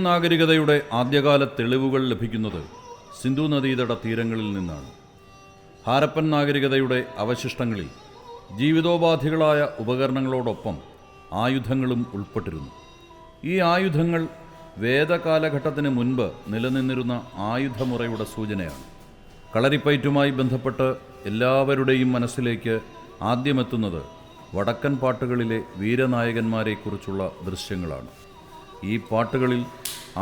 നാഗരികതയുടെ ആദ്യകാല തെളിവുകൾ ലഭിക്കുന്നത് സിന്ധു നദീതട തീരങ്ങളിൽ നിന്നാണ്. ഹാരപ്പൻ നാഗരികതയുടെ അവശിഷ്ടങ്ങളിൽ ജീവിതോപാധികളായ ഉപകരണങ്ങളോടൊപ്പം ആയുധങ്ങളും ഉൾപ്പെട്ടിരുന്നു. ഈ ആയുധങ്ങൾ വേദകാലഘട്ടത്തിന് മുൻപ് നിലനിന്നിരുന്ന ആയുധമുറയുടെ സൂചനയാണ്. കളരിപ്പയറ്റുമായി ബന്ധപ്പെട്ട് എല്ലാവരുടെയും മനസ്സിലേക്ക് ആദ്യമെത്തുന്നത് വടക്കൻ പാട്ടുകളിലെ വീരനായകന്മാരെക്കുറിച്ചുള്ള ദൃശ്യങ്ങളാണ്. ഈ പാട്ടുകളിൽ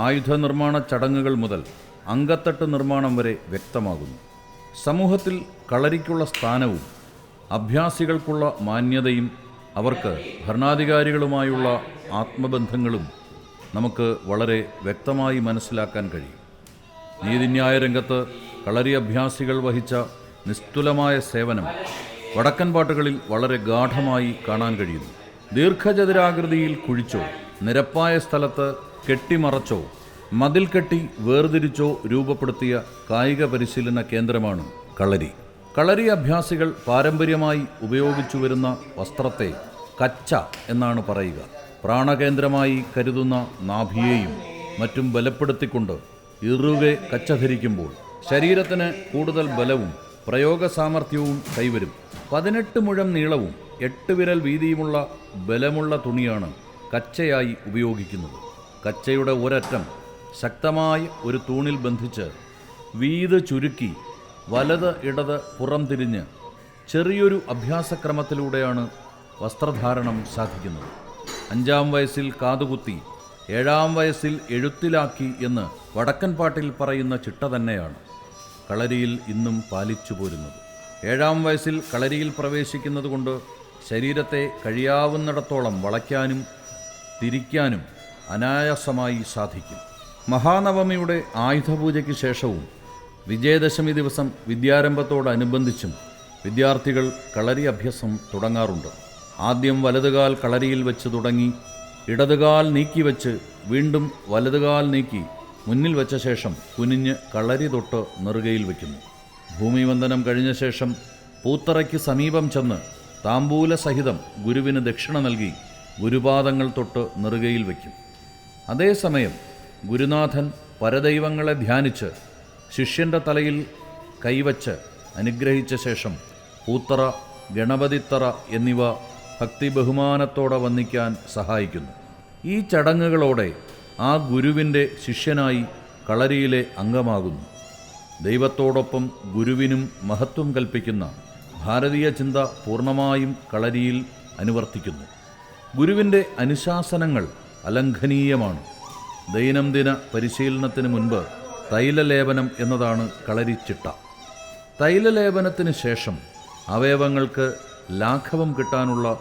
ആയുധനിർമ്മാണ ചടങ്ങുകൾ മുതൽ അങ്കത്തട്ട് നിർമ്മാണം വരെ വ്യക്തമാകുന്നു. സമൂഹത്തിൽ കളരിക്കുള്ള സ്ഥാനവും അഭ്യാസികൾക്കുള്ള മാന്യതയും അവർക്ക് ഭരണാധികാരികളുമായുള്ള ആത്മബന്ധങ്ങളും നമുക്ക് വളരെ വ്യക്തമായി മനസ്സിലാക്കാൻ കഴിയും. നീതിന്യായ രംഗത്ത് കളരി അഭ്യാസികൾ വഹിച്ച നിസ്തുലമായ സേവനം വടക്കൻ പാട്ടുകളിൽ വളരെ ഗാഢമായി കാണാൻ കഴിയുന്നു. ദീർഘചതുരാകൃതിയിൽ കുഴിച്ചോ നിരപ്പായ സ്ഥലത്ത് കെട്ടിമറച്ചോ മതിൽ കെട്ടി വേർതിരിച്ചോ രൂപപ്പെടുത്തിയ കായിക പരിശീലന കേന്ദ്രമാണ് കളരി. കളരി അഭ്യാസികൾ പാരമ്പര്യമായി ഉപയോഗിച്ചു വരുന്ന വസ്ത്രത്തെ കച്ച എന്നാണ് പറയുക. പ്രാണകേന്ദ്രമായി കരുതുന്ന നാഭിയെയും മറ്റും ബലപ്പെടുത്തിക്കൊണ്ട് ഇറുകെ കച്ച ധരിക്കുമ്പോൾ ശരീരത്തിന് കൂടുതൽ ബലവും പ്രയോഗസാമർഥ്യവും കൈവരും. 18 മുഴം നീളവും 8 വിരൽ വീതിയുമുള്ള ബലമുള്ള തുണിയാണ് കച്ചയായി ഉപയോഗിക്കുന്നത്. കച്ചയുടെ ഒരറ്റം ശക്തമായ ഒരു തൂണിൽ ബന്ധിച്ച് വീത് ചുരുക്കി വലത് ഇടത് പുറം തിരിഞ്ഞ് ചെറിയൊരു അഭ്യാസക്രമത്തിലൂടെയാണ് വസ്ത്രധാരണം സാധിക്കുന്നത്. 5-ാം വയസ്സിൽ കാതുകുത്തി 7-ാം വയസ്സിൽ എഴുത്തിലാക്കി എന്ന് വടക്കൻ പാട്ടിൽ പറയുന്ന ചിട്ട തന്നെയാണ് കളരിയിൽ ഇന്നും പാലിച്ചു പോരുന്നത്. 7-ാം വയസ്സിൽ കളരിയിൽ പ്രവേശിക്കുന്നത് കൊണ്ട് ശരീരത്തെ കഴിയാവുന്നിടത്തോളം വളയ്ക്കാനും തിരിക്കാനും അനായാസമായി സാധിക്കും. മഹാനവമിയുടെ ആയുധപൂജയ്ക്ക് ശേഷവും വിജയദശമി ദിവസം വിദ്യാരംഭത്തോടനുബന്ധിച്ചും വിദ്യാർത്ഥികൾ കളരി അഭ്യാസം തുടങ്ങാറുണ്ട്. ആദ്യം വലതുകാൽ കളരിയിൽ വെച്ച് തുടങ്ങി ഇടതുകാൽ നീക്കിവെച്ച് വീണ്ടും വലതുകാൽ നീക്കി മുന്നിൽ വെച്ച ശേഷം കുനിഞ്ഞ് കളരി തൊട്ട് നെറുകയിൽ വയ്ക്കുന്നു. ഭൂമിവന്ദനം കഴിഞ്ഞ ശേഷം പൂത്തറയ്ക്ക് സമീപം ചെന്ന് താമ്പൂല സഹിതം ഗുരുവിന് ദക്ഷിണ നൽകി ഗുരുപാദങ്ങൾ തൊട്ട് നെറുകയിൽ വയ്ക്കും. അതേസമയം ഗുരുനാഥൻ പരദൈവങ്ങളെ ധ്യാനിച്ച് ശിഷ്യൻ്റെ തലയിൽ കൈവച്ച് അനുഗ്രഹിച്ച ശേഷം പൂത്തറ, ഗണപതിത്തറ എന്നിവ ഭക്തി ബഹുമാനത്തോടെ വന്ദിക്കാൻ സഹായിക്കുന്നു. ഈ ചടങ്ങുകളോടെ ആ ഗുരുവിൻ്റെ ശിഷ്യനായി കളരിയിലെ അംഗമാകുന്നു. ദൈവത്തോടൊപ്പം ഗുരുവിനും മഹത്വം കൽപ്പിക്കുന്ന ഭാരതീയ ചിന്ത പൂർണ്ണമായും കളരിയിൽ അനുവർത്തിക്കുന്നു. ഗുരുവിൻ്റെ അനുശാസനങ്ങൾ അലംഘനീയമാണ്. ദൈനംദിന പരിശീലനത്തിന് മുൻപ് തൈലലേപനം എന്നതാണ് കളരിച്ചിട്ട. തൈലലേപനത്തിന് ശേഷം അവയവങ്ങൾക്ക് ലാഘവം കിട്ടാനുള്ള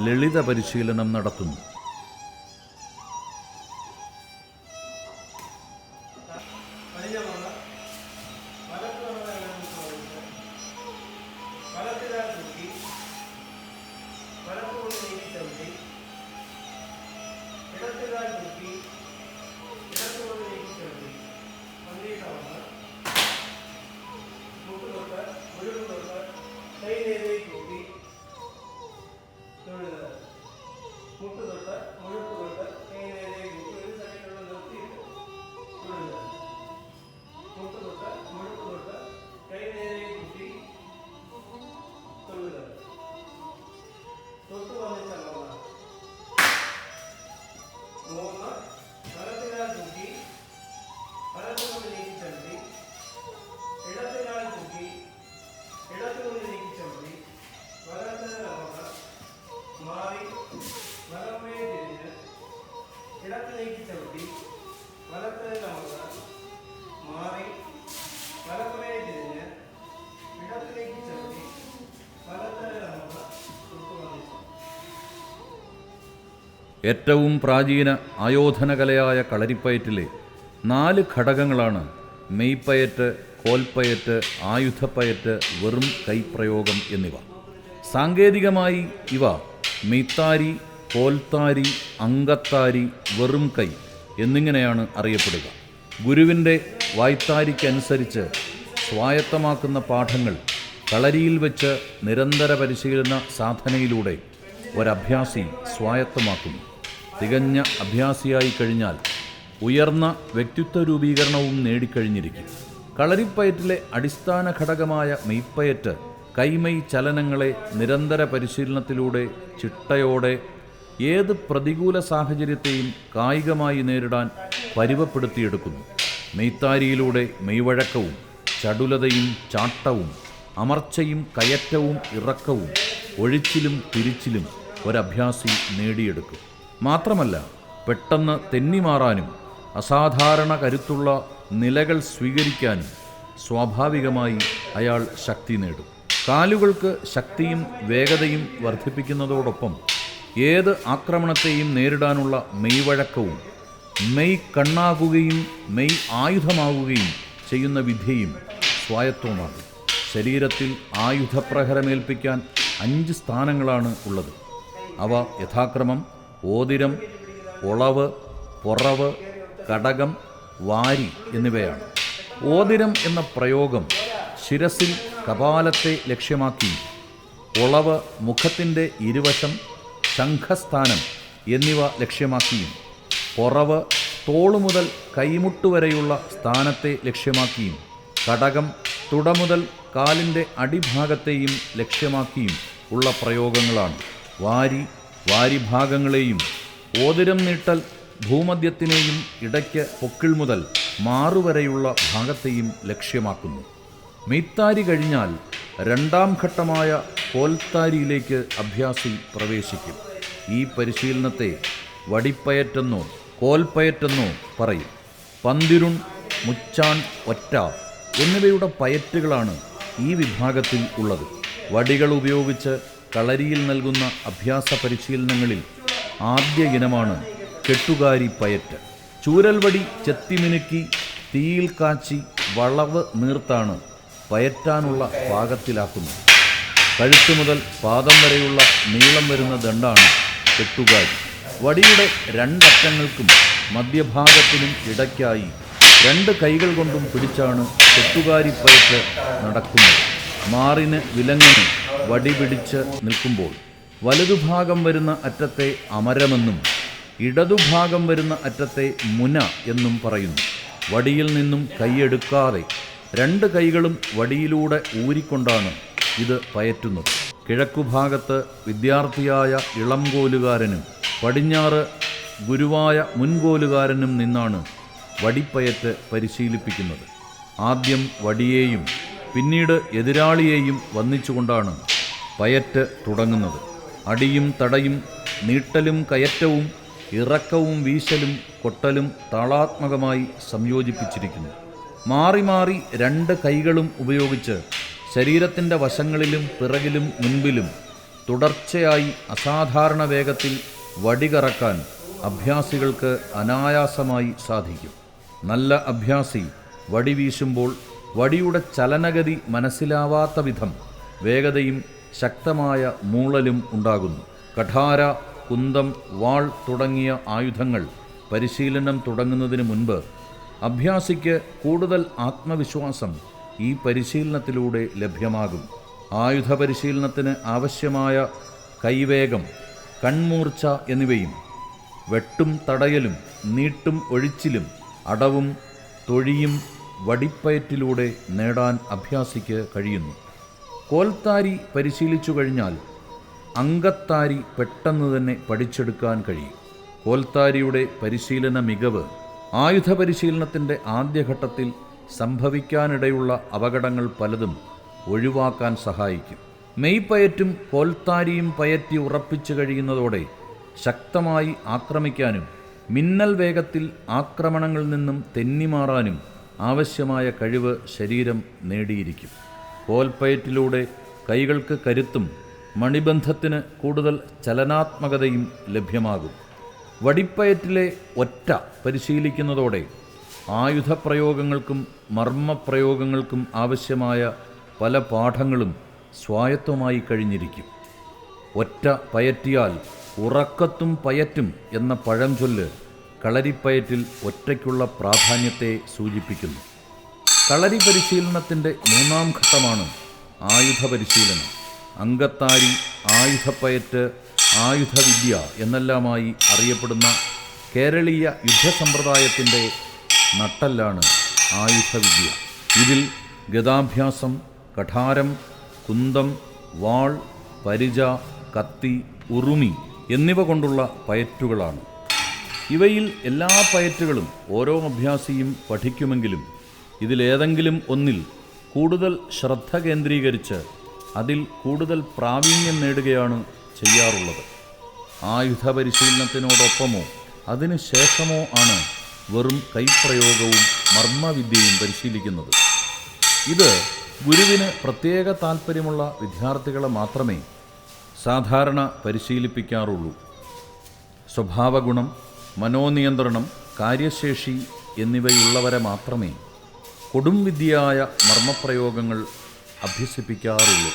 ലളിത പരിശീലനം നടത്തുന്നു. ഏറ്റവും പ്രാചീന ആയോധനകലയായ കളരിപ്പയറ്റിലെ 4 ഘടകങ്ങളാണ് മെയ്പ്പയറ്റ്, കോൽപ്പയറ്റ്, ആയുധപ്പയറ്റ്, വെറും കൈപ്രയോഗം എന്നിവ. സാങ്കേതികമായി ഇവ മെയ്ത്താരി, കോൽത്താരി, അങ്കത്താരി, വെറും കൈ എന്നിങ്ങനെയാണ് അറിയപ്പെടുക. ഗുരുവിൻ്റെ വായ്ത്താരിക്കനുസരിച്ച് സ്വായത്തമാക്കുന്ന പാഠങ്ങൾ കളരിയിൽ വെച്ച് നിരന്തര പരിശീലന സാധനയിലൂടെ ഒരഭ്യാസി സ്വായത്തമാക്കുന്നു. തികഞ്ഞ അഭ്യാസിയായി കഴിഞ്ഞാൽ ഉയർന്ന വ്യക്തിത്വ രൂപീകരണവും നേടിക്കഴിഞ്ഞിരിക്കും. കളരിപ്പയറ്റിലെ അടിസ്ഥാന ഘടകമായ മെയ്പ്പയറ്റ് കൈമൈ ചലനങ്ങളെ നിരന്തര പരിശീലനത്തിലൂടെ ചിട്ടയോടെ ഏത് പ്രതികൂല സാഹചര്യത്തെയും കായികമായി നേരിടാൻ പരുവപ്പെടുത്തിയെടുക്കുന്നു. മെയ്ത്താരിയിലൂടെ മെയ്വഴക്കവും ചടുലതയും ചാട്ടവും അമർച്ചയും കയറ്റവും ഇറക്കവും ഒഴിച്ചിലും തിരിച്ചിലും ഒരഭ്യാസി നേടിയെടുക്കും. മാത്രമല്ല, പെട്ടെന്ന് തെന്നിമാറാനും അസാധാരണ കരുത്തുള്ള നിലകൾ സ്വീകരിക്കാനും സ്വാഭാവികമായി അയാൾ ശക്തി നേടും. കാലുകൾക്ക് ശക്തിയും വേഗതയും വർദ്ധിപ്പിക്കുന്നതോടൊപ്പം ഏത് ആക്രമണത്തെയും നേരിടാനുള്ള മെയ്വഴക്കവും മെയ് കണ്ണാകുകയും മെയ് ആയുധമാകുകയും ചെയ്യുന്ന വിദ്യയും സ്വായത്തവുമാകും. ശരീരത്തിൽ ആയുധപ്രഹരമേൽപ്പിക്കാൻ 5 സ്ഥാനങ്ങളാണ് ഉള്ളത്. അവ യഥാക്രമം ഓതിരം, ഒളവ്, പൊറവ്, കടകം, വാരി എന്നിവയാണ്. ഓതിരം എന്ന പ്രയോഗം ശിരസിൽ കപാലത്തെ ലക്ഷ്യമാക്കി, ഒളവ് മുഖത്തിൻ്റെ ഇരുവശം, ശംഖസ്ഥാനം എന്നിവ ലക്ഷ്യമാക്കിയും, പൊറവ് തോളുമുതൽ കൈമുട്ടുവരെയുള്ള സ്ഥാനത്തെ ലക്ഷ്യമാക്കിയും, കടകം തുടമുതൽ കാലിൻ്റെ അടിഭാഗത്തെയും ലക്ഷ്യമാക്കിയും ഉള്ള പ്രയോഗങ്ങളാണ്. വാരി വാരിഭാഗങ്ങളെയും, ഓതിരം നീട്ടൽ ഭൂമധ്യത്തിനെയും ഇടയ്ക്ക് പൊക്കിൾ മുതൽ മാറുവരെയുള്ള ഭാഗത്തെയും ലക്ഷ്യമാക്കുന്നു. മെയ്ത്താരി കഴിഞ്ഞാൽ 2ാം ഘട്ടമായ കോൽത്താരിയിലേക്ക് അഭ്യാസി പ്രവേശിക്കും. ഈ പരിശീലനത്തെ വടിപ്പയറ്റെന്നോ കോൽപ്പയറ്റെന്നോ പറയും. പന്തിരുൺ, മുച്ചാൺ, ഒറ്റ എന്നിവയുടെ പയറ്റുകളാണ് ഈ വിഭാഗത്തിൽ ഉള്ളത്. വടികൾ ഉപയോഗിച്ച് കളരിയിൽ നൽകുന്ന അഭ്യാസ പരിശീലനങ്ങളിൽ ആദ്യ ഇനമാണ് കെട്ടുകാരി പയറ്റ്. ചൂരൽവടി ചെത്തിമിനുക്കി തീയിൽ കാച്ചി വളവ് നീർത്താണ് പയറ്റാനുള്ള പാകത്തിലാക്കുന്നത്. കഴുത്ത് മുതൽ പാദം വരെയുള്ള നീളം വരുന്ന ദണ്ഡാണ് കെട്ടുകാരി. വടിയുടെ 2 അറ്റങ്ങൾക്കും മധ്യഭാഗത്തിനും ഇടയ്ക്കായി 2 കൈകൾ കൊണ്ടും പിടിച്ചാണ് കെട്ടുകാരിപ്പയറ്റ് നടക്കുന്നത്. മാറിന് വിലങ്ങനെ വടി പിടിച്ച് നിൽക്കുമ്പോൾ വലതുഭാഗം വരുന്ന അറ്റത്തെ അമരമെന്നും ഇടതുഭാഗം വരുന്ന അറ്റത്തെ മുന എന്നും പറയുന്നു. വടിയിൽ നിന്നും കൈയെടുക്കാതെ 2 കൈകളും വടിയിലൂടെ ഊരിക്കൊണ്ടാണ് ഇത് പയറ്റുന്നത്. കിഴക്കുഭാഗത്ത് വിദ്യാർത്ഥിയായ ഇളംകോലുകാരനും പടിഞ്ഞാറ് ഗുരുവായ മുൻകോലുകാരനും നിന്നാണ് വടിപ്പയറ്റ് പരിശീലിപ്പിക്കുന്നത്. ആദ്യം വടിയെയും പിന്നീട് എതിരാളിയെയും വന്ദിച്ചുകൊണ്ടാണ് പയറ്റ് തുടങ്ങുന്നത്. അടിയും തടയും നീട്ടലും കയറ്റവും ഇറക്കവും വീശലും കൊട്ടലും താളാത്മകമായി സംയോജിപ്പിച്ചിരിക്കുന്നു. മാറി മാറി 2 കൈകളും ഉപയോഗിച്ച് ശരീരത്തിൻ്റെ വശങ്ങളിലും പിറകിലും മുൻപിലും തുടർച്ചയായി അസാധാരണ വേഗത്തിൽ വടി കറക്കാൻ അഭ്യാസികൾക്ക് അനായാസമായി സാധിക്കും. നല്ല അഭ്യാസി വടി വീശുമ്പോൾ വടിയുടെ ചലനഗതി മനസ്സിലാവാത്ത വിധം വേഗതയും ശക്തമായ മൂളലും ഉണ്ടാകുന്നു. കഠാര, കുന്തം, വാൾ തുടങ്ങിയ ആയുധങ്ങൾ പരിശീലനം തുടങ്ങുന്നതിന് മുൻപ് അഭ്യാസിക്ക് കൂടുതൽ ആത്മവിശ്വാസം ഈ പരിശീലനത്തിലൂടെ ലഭ്യമാകും. ആയുധ പരിശീലനത്തിന് ആവശ്യമായ കൈവേഗം, കൺമൂർച്ച എന്നിവയും വെട്ടും തടയലും നീട്ടും ഒഴിച്ചിലും അടവും തൊഴിയും വടിപ്പയറ്റിലൂടെ നേടാൻ അഭ്യാസിക്ക് കഴിയുന്നു. കോൽത്താരി പരിശീലിച്ചു കഴിഞ്ഞാൽ അങ്കത്താരി പെട്ടെന്ന് തന്നെ പഠിച്ചെടുക്കാൻ കഴിയും. കോൽത്താരിയുടെ പരിശീലന മികവ് ആയുധ പരിശീലനത്തിൻ്റെ ആദ്യഘട്ടത്തിൽ സംഭവിക്കാനിടയുള്ള അപകടങ്ങൾ പലതും ഒഴിവാക്കാൻ സഹായിക്കും. മെയ്പ്പയറ്റും കോൽത്താരിയും പയറ്റി ഉറപ്പിച്ചു കഴിയുന്നതോടെ ശക്തമായി ആക്രമിക്കാനും മിന്നൽ വേഗത്തിൽ ആക്രമണങ്ങളിൽ നിന്നും തെന്നിമാറാനും ആവശ്യമായ കഴിവ് ശരീരം നേടിയിരിക്കും. കോൽപ്പയറ്റിലൂടെ കൈകൾക്ക് കരുത്തും മണിബന്ധത്തിന് കൂടുതൽ ചലനാത്മകതയും ലഭ്യമാകും. വടിപ്പയറ്റിലെ ഒറ്റ പരിശീലിക്കുന്നതോടെ ആയുധപ്രയോഗങ്ങൾക്കും മർമ്മപ്രയോഗങ്ങൾക്കും ആവശ്യമായ പല പാഠങ്ങളും സ്വായത്തമായി കഴിഞ്ഞിരിക്കും. ഒറ്റ പയറ്റിയാൽ ഉറക്കത്തും പയറ്റും എന്ന പഴംചൊല്ല് കളരിപ്പയറ്റിൽ ഒറ്റയ്ക്കുള്ള പ്രാധാന്യത്തെ സൂചിപ്പിക്കുന്നു. കളരി പരിശീലനത്തിൻ്റെ 3ാം ഘട്ടമാണ് ആയുധ പരിശീലനം. അങ്കത്താരി, ആയുധപ്പയറ്റ്, ആയുധവിദ്യ എന്നെല്ലാമായി അറിയപ്പെടുന്ന കേരളീയ യുദ്ധസമ്പ്രദായത്തിൻ്റെ നട്ടെല്ലാണ് ആയുധവിദ്യ. ഇതിൽ ഗദാഭ്യാസം, കഠാരം, കുന്തം, വാൾ, പരിച, കത്തി, ഉറുമി എന്നിവ കൊണ്ടുള്ള പയറ്റുകളാണ്. ഇവയിൽ എല്ലാ പയറ്റുകളും ഓരോ അഭ്യാസിയും പഠിക്കുമെങ്കിലും ഇതിലേതെങ്കിലും ഒന്നിൽ കൂടുതൽ ശ്രദ്ധ കേന്ദ്രീകരിച്ച് അതിൽ കൂടുതൽ പ്രാവീണ്യം നേടുകയാണ് ചെയ്യാറുള്ളത്. ആയുധ പരിശീലനത്തിനോടൊപ്പമോ അതിനു ശേഷമോ ആണ് വെറും കൈപ്രയോഗവും മർമ്മവിദ്യയും പരിശീലിക്കുന്നത്. ഇത് ഗുരുവിന് പ്രത്യേക താൽപ്പര്യമുള്ള വിദ്യാർത്ഥികളെ മാത്രമേ സാധാരണ പരിശീലിപ്പിക്കാറുള്ളൂ. സ്വഭാവഗുണം, മനോനിയന്ത്രണം, കാര്യശേഷി എന്നിവയുള്ളവരെ മാത്രമേ കൊടുംവിദ്യയായ മർമ്മപ്രയോഗങ്ങൾ അഭ്യസിപ്പിക്കാറുള്ളൂ.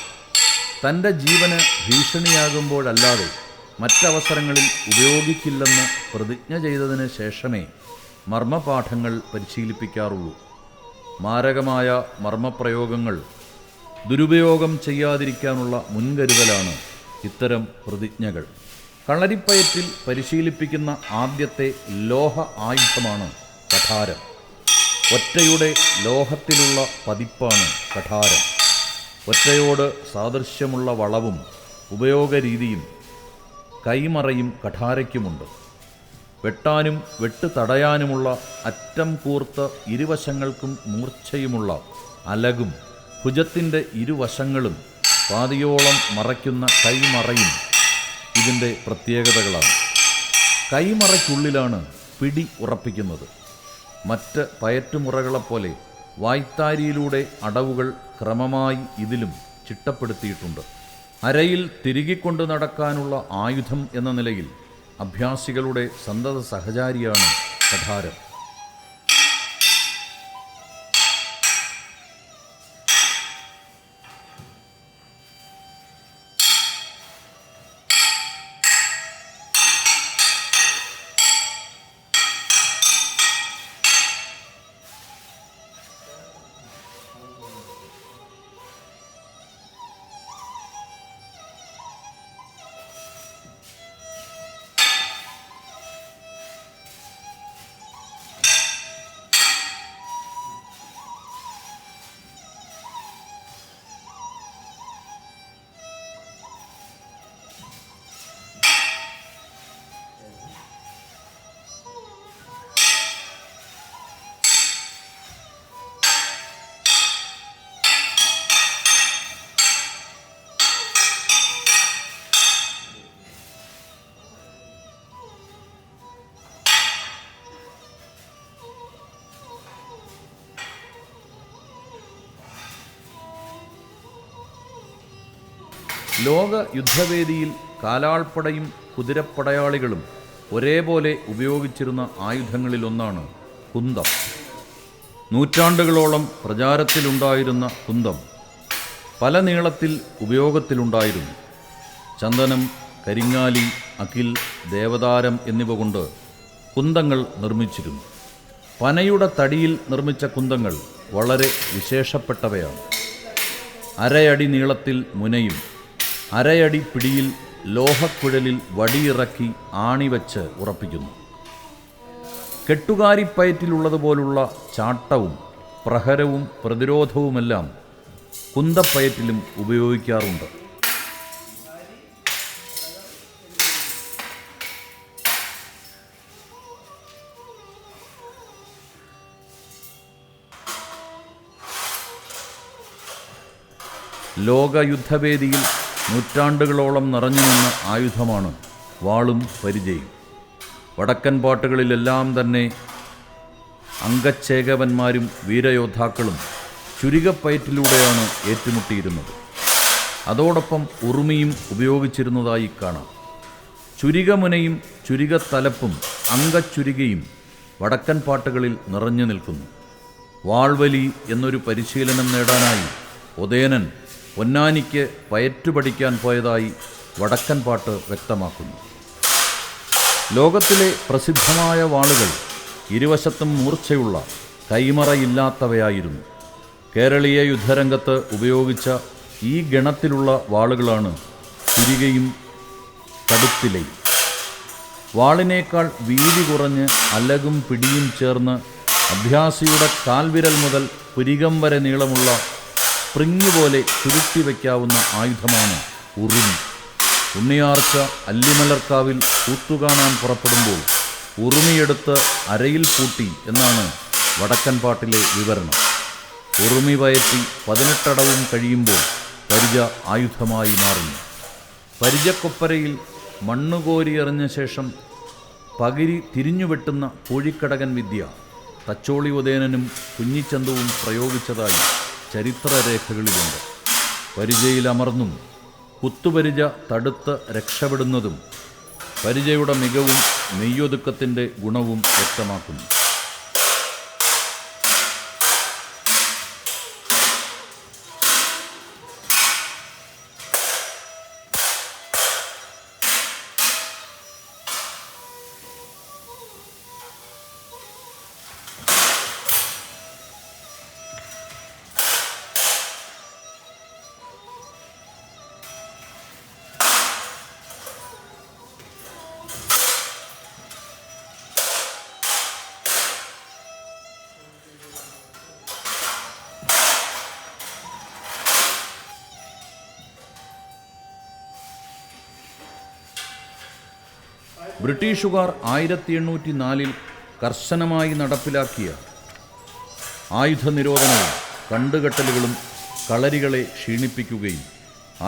തൻ്റെ ജീവന് ഭീഷണിയാകുമ്പോഴല്ലാതെ മറ്റവസരങ്ങളിൽ ഉപയോഗിക്കില്ലെന്ന് പ്രതിജ്ഞ ചെയ്തതിന് ശേഷമേ മർമ്മപാഠങ്ങൾ പരിശീലിപ്പിക്കാറുള്ളൂ. മാരകമായ മർമ്മപ്രയോഗങ്ങൾ ദുരുപയോഗം ചെയ്യാതിരിക്കാനുള്ള മുൻകരുതലാണ് ഇത്തരം പ്രതിജ്ഞകൾ. കളരിപ്പയറ്റിൽ പരിശീലിപ്പിക്കുന്ന ആദ്യത്തെ ലോഹ ആയുധമാണ് കഠാരം. ഒറ്റയുടെ ലോഹത്തിലുള്ള പതിപ്പാണ് കഠാരം. ഒറ്റയോട് സാദൃശ്യമുള്ള വളവും ഉപയോഗരീതിയും കൈമറയും കഠാരയ്ക്കുമുണ്ട്. വെട്ടാനും വെട്ട് തടയാനുമുള്ള അറ്റം കൂർത്ത ഇരുവശങ്ങൾക്കും മൂർച്ചയുമുള്ള അലകും ഭുജത്തിൻ്റെ ഇരുവശങ്ങളും പാതിയോളം മറയ്ക്കുന്ന കൈമറയും ഇതിൻ്റെ പ്രത്യേകതകളാണ്. കൈമറയ്ക്കുള്ളിലാണ് പിടി ഉറപ്പിക്കുന്നത്. മറ്റ് പയറ്റുമുറകളെപ്പോലെ വായ്ത്താരിയിലൂടെ അടവുകൾ ക്രമമായി ഇതിലും ചിട്ടപ്പെടുത്തിയിട്ടുണ്ട്. അരയിൽ തിരുകിക്കൊണ്ട് നടക്കാനുള്ള ആയുധം എന്ന നിലയിൽ അഭ്യാസികളുടെ സന്തത സഹചാരിയാണ് കഠാരം. ലോക യുദ്ധവേദിയിൽ കാലാൾപ്പടയും കുതിരപ്പടയാളികളും ഒരേപോലെ ഉപയോഗിച്ചിരുന്ന ആയുധങ്ങളിലൊന്നാണ് കുന്തം. നൂറ്റാണ്ടുകളോളം പ്രചാരത്തിലുണ്ടായിരുന്ന കുന്തം പല നീളത്തിൽ ഉപയോഗത്തിലുണ്ടായിരുന്നു. ചന്ദനം, കരിങ്ങാലി, അകിൽ, ദേവദാരം എന്നിവ കൊണ്ട് കുന്തങ്ങൾ നിർമ്മിച്ചിരുന്നു. പനയുടെ തടിയിൽ നിർമ്മിച്ച കുന്തങ്ങൾ വളരെ വിശേഷപ്പെട്ടവയാണ്. അരയടി നീളത്തിൽ മുനയും അരയടി പിടിയിൽ ലോഹക്കുഴലിൽ വടിയിറക്കി ആണിവച്ച് ഉറപ്പിക്കുന്നു. കെട്ടുകാരിപ്പയറ്റിലുള്ളതുപോലുള്ള ചാട്ടവും പ്രഹരവും പ്രതിരോധവുമെല്ലാം കുന്തപ്പയറ്റിലും ഉപയോഗിക്കാറുണ്ട്. ലോകയുദ്ധവേദിയിൽ നൂറ്റാണ്ടുകളോളം നിറഞ്ഞുനിന്ന ആയുധമാണ് വാളും പരിചയും. വടക്കൻ പാട്ടുകളിലെല്ലാം തന്നെ അംഗച്ചേകവന്മാരും വീരയോദ്ധാക്കളും ചുരികപ്പയറ്റിലൂടെയാണ് ഏറ്റുമുട്ടിയിരുന്നത്. അതോടൊപ്പം ഉറുമിയും ഉപയോഗിച്ചിരുന്നതായി കാണാം. ചുരികമുനയും ചുരികത്തലപ്പും അംഗച്ചുരികയും വടക്കൻ പാട്ടുകളിൽ നിറഞ്ഞു നിൽക്കുന്നു. വാൾവലി എന്നൊരു പരിശീലനം നേടാനായി ഒതേനൻ പൊന്നാനിക്ക് പയറ്റു പഠിക്കാൻ പോയതായി വടക്കൻ പാട്ട് വ്യക്തമാക്കുന്നു. ലോകത്തിലെ പ്രസിദ്ധമായ വാളുകൾ ഇരുവശത്തും മൂർച്ചയുള്ള കൈമറയില്ലാത്തവയായിരുന്നു. കേരളീയ യുദ്ധരംഗത്ത് ഉപയോഗിച്ച ഈ ഗണത്തിലുള്ള വാളുകളാണ് ചുരികയും കടുത്തിലയും. വാളിനേക്കാൾ വീതി കുറഞ്ഞ് അലകും പിടിയും ചേർന്ന് അഭ്യാസിയുടെ കാൽവിരൽ മുതൽ പുരികം വരെ നീളമുള്ള സ്പ്രിങ് പോലെ ചുരുട്ടി വയ്ക്കാവുന്ന ആയുധമാണ് ഉറുമി. ഉണ്ണിയാർച്ച അല്ലിമലർക്കാവിൽ കൂത്തുകാണാൻ പുറപ്പെടുമ്പോൾ ഉറുമിയെടുത്ത് അരയിൽ പൂട്ടി എന്നാണ് വടക്കൻ പാട്ടിലെ വിവരണം. ഉറുമി പയറ്റി 18 അടവും കഴിയുമ്പോൾ പരിച ആയുധമായി മാറുന്നു. പരിചക്കൊപ്പരയിൽ മണ്ണുകോരിയെറിഞ്ഞ ശേഷം പകിരി തിരിഞ്ഞുവെട്ടുന്ന പൂഴിക്കടകൻ വിദ്യ തച്ചോളി ഉദയനനും കുഞ്ഞിച്ചന്തവും പ്രയോഗിച്ചതായി ചരിത്രരേഖകളിലുണ്ട്. പരിചയിലമർന്നും കുത്തുപരിച തടുത്ത് രക്ഷപ്പെടുന്നതും പരിചയുടെ മികവും നെയ്യൊതുക്കത്തിൻ്റെ ഗുണവും വ്യക്തമാക്കുന്നു. ബ്രിട്ടീഷുകാർ 1804 കർശനമായി നടപ്പിലാക്കിയ ആയുധ നിരോധനവും കണ്ടുകെട്ടലുകളും കളരികളെ ക്ഷീണിപ്പിക്കുകയും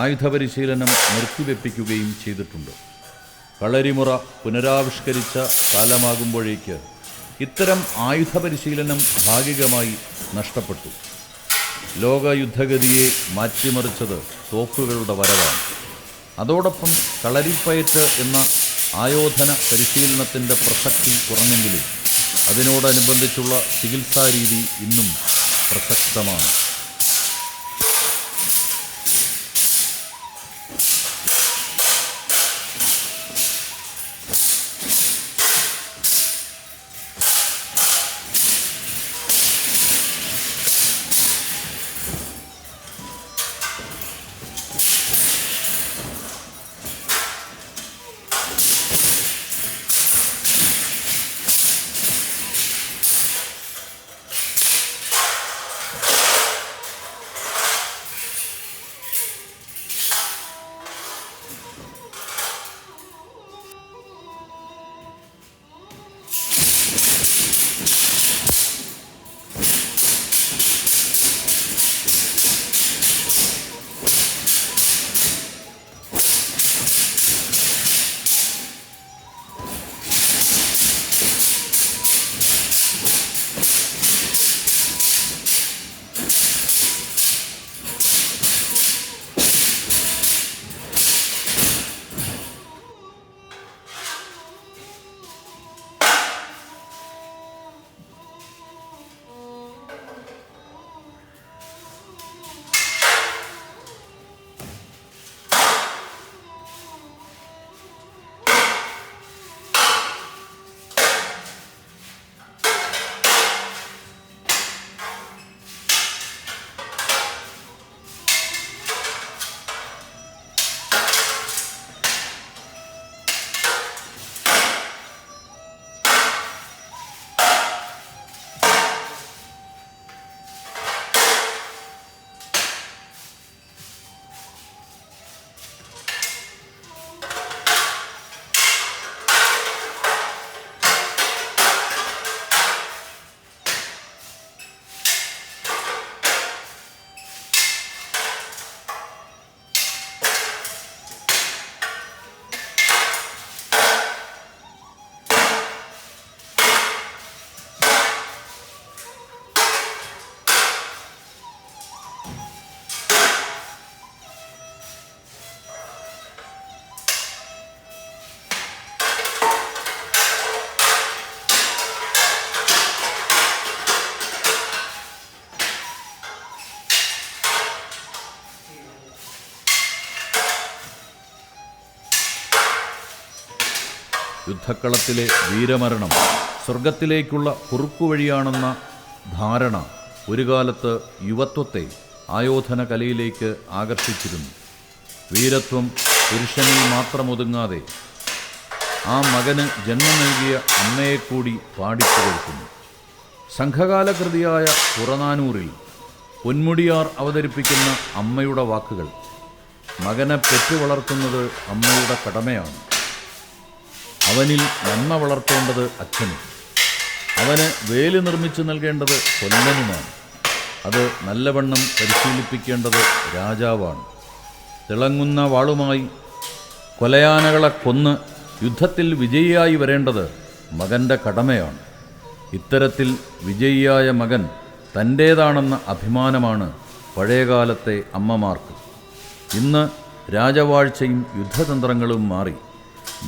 ആയുധപരിശീലനം നിർത്തിവെപ്പിക്കുകയും ചെയ്തിട്ടുണ്ട്. കളരിമുറ പുനരാവിഷ്കരിച്ച കാലമാകുമ്പോഴേക്ക് ഇത്തരം ആയുധപരിശീലനം ഭാഗികമായി നഷ്ടപ്പെട്ടു. ലോകയുദ്ധഗതിയെ മാറ്റിമറിച്ചത് തോക്കുകളുടെ വരവാണ്. അതോടൊപ്പം കളരിപ്പയറ്റ് എന്ന ആയോധന പരിശീലനത്തിൻ്റെ പ്രസക്തി കുറഞ്ഞെങ്കിലും അതിനോടനുബന്ധിച്ചുള്ള ചികിത്സാരീതി ഇന്നും പ്രസക്തമാണ്. യുദ്ധക്കളത്തിലെ വീരമരണം സ്വർഗത്തിലേക്കുള്ള കുറുക്കുവഴിയാണെന്ന ധാരണ ഒരു കാലത്ത് യുവത്വത്തെ ആയോധന കലയിലേക്ക് ആകർഷിച്ചിരുന്നു. വീരത്വം പുരുഷനിൽ മാത്രമൊതുങ്ങാതെ ആ മകന് ജന്മം നൽകിയ അമ്മയെക്കൂടി പാടിപ്പുകഴ്ത്തുന്നു. സംഘകാല കൃതിയായ പുറനാനൂറിൽ പൊന്മുടിയാർ അവതരിപ്പിക്കുന്ന അമ്മയുടെ വാക്കുകൾ: മകനെ പെറ്റു വളർത്തുന്നത് അമ്മയുടെ കടമയാണ്. അവനിൽ നന്മ വളർത്തേണ്ടത് അച്ഛനും, അവന് വേലി നിർമ്മിച്ചു നൽകേണ്ടത് കൊല്ലനുമാണ്. അത് നല്ലവണ്ണം പരിശീലിപ്പിക്കേണ്ടത് രാജാവാണ്. തിളങ്ങുന്ന വാളുമായി കൊലയാനകളെ കൊന്ന് യുദ്ധത്തിൽ വിജയിയായി വരേണ്ടത് മകൻ്റെ കടമയാണ്. ഇത്തരത്തിൽ വിജയിയായ മകൻ തൻ്റേതാണെന്ന അഭിമാനമാണ് പഴയകാലത്തെ അമ്മമാർക്ക്. ഇന്ന് രാജവാഴ്ചയും യുദ്ധതന്ത്രങ്ങളും മാറി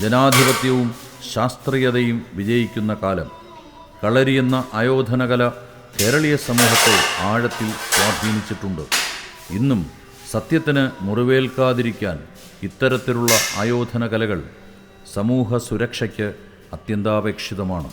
ജനാധിപത്യവും ശാസ്ത്രീയതയും വിജയിക്കുന്ന കാലം. കളരിയെന്ന ആയോധനകല കേരളീയ സമൂഹത്തെ ആഴത്തിൽ സ്വാധീനിച്ചിട്ടുണ്ട്. ഇന്നും സത്യത്തിന് മുറിവേൽക്കാതിരിക്കാൻ ഇത്തരത്തിലുള്ള ആയോധനകലകൾ സമൂഹ സുരക്ഷയ്ക്ക് അത്യന്താപേക്ഷിതമാണ്.